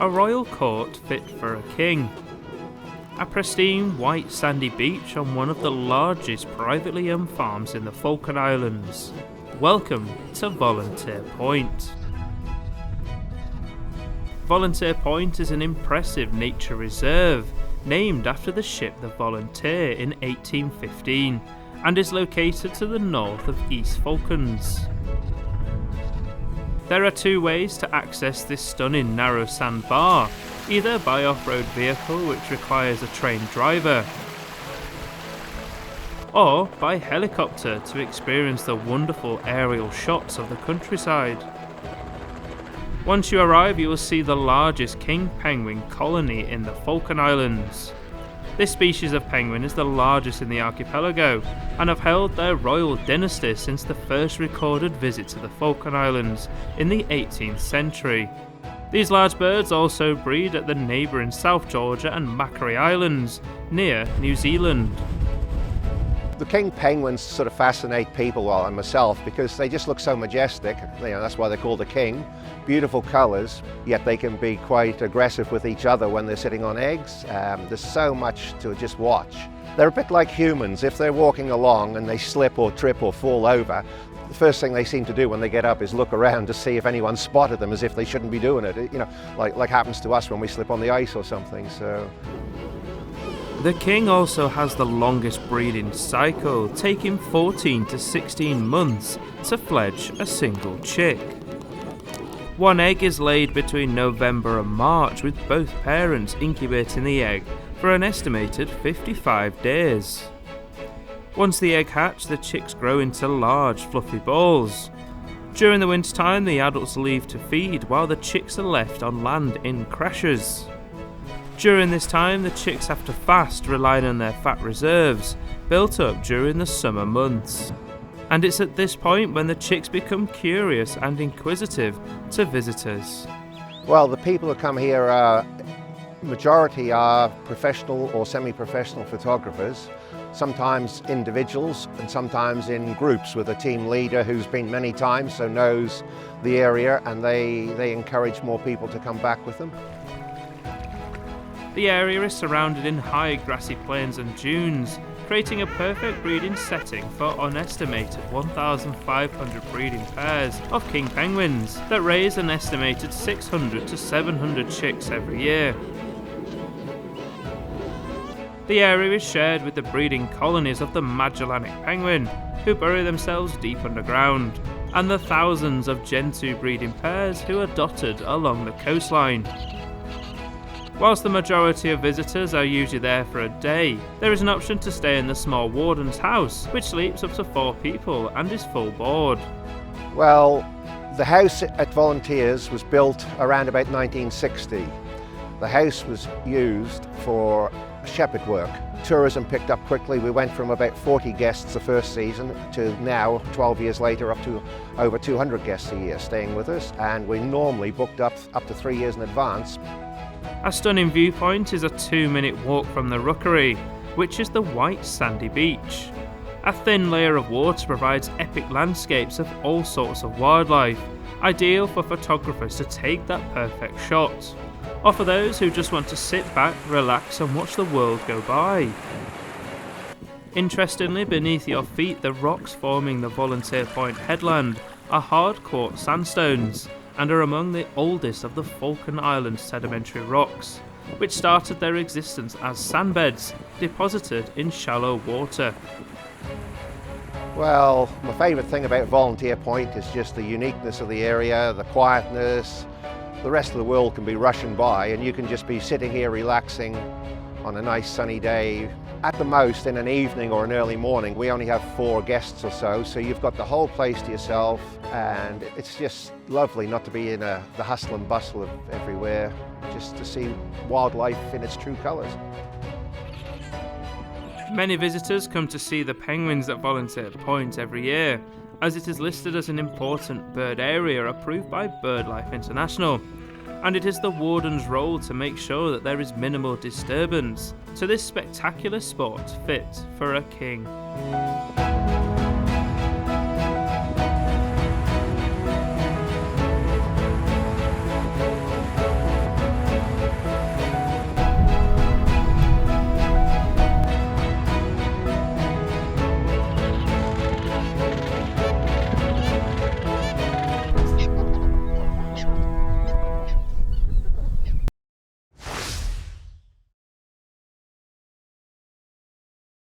a royal court fit for a king. A pristine white sandy beach on one of the largest privately owned farms in the Falkland Islands. Welcome to Volunteer Point. Volunteer Point is an impressive nature reserve named after the ship the Volunteer in 1815 and is located to the north of East Falklands. There are two ways to access this stunning narrow sandbar, either by off-road vehicle which requires a trained driver, or by helicopter to experience the wonderful aerial shots of the countryside. Once you arrive, you will see the largest king penguin colony in the Falkland Islands. This species of penguin is the largest in the archipelago and have held their royal dynasty since the first recorded visit to the Falkland Islands in the 18th century. These large birds also breed at the neighbouring South Georgia and Macquarie Islands near New Zealand. The king penguins sort of fascinate people, and myself, because they just look so majestic. That's why they're called a king. Beautiful colours, yet they can be quite aggressive with each other when they're sitting on eggs. There's so much to just watch. They're a bit like humans. If they're walking along and they slip or trip or fall over, the first thing they seem to do when they get up is look around to see if anyone spotted them, as if they shouldn't be doing it. Like happens to us when we slip on the ice or something. So. The king also has the longest breeding cycle, taking 14 to 16 months to fledge a single chick. One egg is laid between November and March, with both parents incubating the egg for an estimated 55 days. Once the egg hatch, the chicks grow into large fluffy balls. During the wintertime, the adults leave to feed while the chicks are left on land in creches. During this time, the chicks have to fast, relying on their fat reserves, built up during the summer months. And it's at this point when the chicks become curious and inquisitive to visitors. Well, the people who come here, majority are professional or semi-professional photographers, sometimes individuals and sometimes in groups with a team leader who's been many times, so knows the area, and they encourage more people to come back with them. The area is surrounded in high grassy plains and dunes, creating a perfect breeding setting for an estimated 1,500 breeding pairs of king penguins that raise an estimated 600 to 700 chicks every year. The area is shared with the breeding colonies of the Magellanic penguin, who bury themselves deep underground, and the thousands of Gentoo breeding pairs who are dotted along the coastline. Whilst the majority of visitors are usually there for a day, there is an option to stay in the small Wardens House, which sleeps up to 4 people and is full board. Well, the house at Volunteers was built around about 1960. The house was used for shepherd work. Tourism picked up quickly. We went from about 40 guests the first season to now, 12 years later, up to over 200 guests a year staying with us, and we normally booked up to 3 years in advance. A stunning viewpoint is a 2-minute walk from the rookery, which is the white sandy beach. A thin layer of water provides epic landscapes of all sorts of wildlife, ideal for photographers to take that perfect shot, or for those who just want to sit back, relax and watch the world go by. Interestingly, beneath your feet, the rocks forming the Volunteer Point headland are hard quartz sandstones, and are among the oldest of the Falkland Islands sedimentary rocks, which started their existence as sandbeds deposited in shallow water. Well, my favourite thing about Volunteer Point is just the uniqueness of the area, the quietness. The rest of the world can be rushing by and you can just be sitting here relaxing on a nice sunny day. At the most, in an evening or an early morning, we only have 4 guests or so you've got the whole place to yourself, and it's just lovely not to be in the hustle and bustle of everywhere, just to see wildlife in its true colours. Many visitors come to see the penguins at Volunteer Point every year, as it is listed as an important bird area approved by BirdLife International, and it is the warden's role to make sure that there is minimal disturbance to this spectacular sport fit for a king.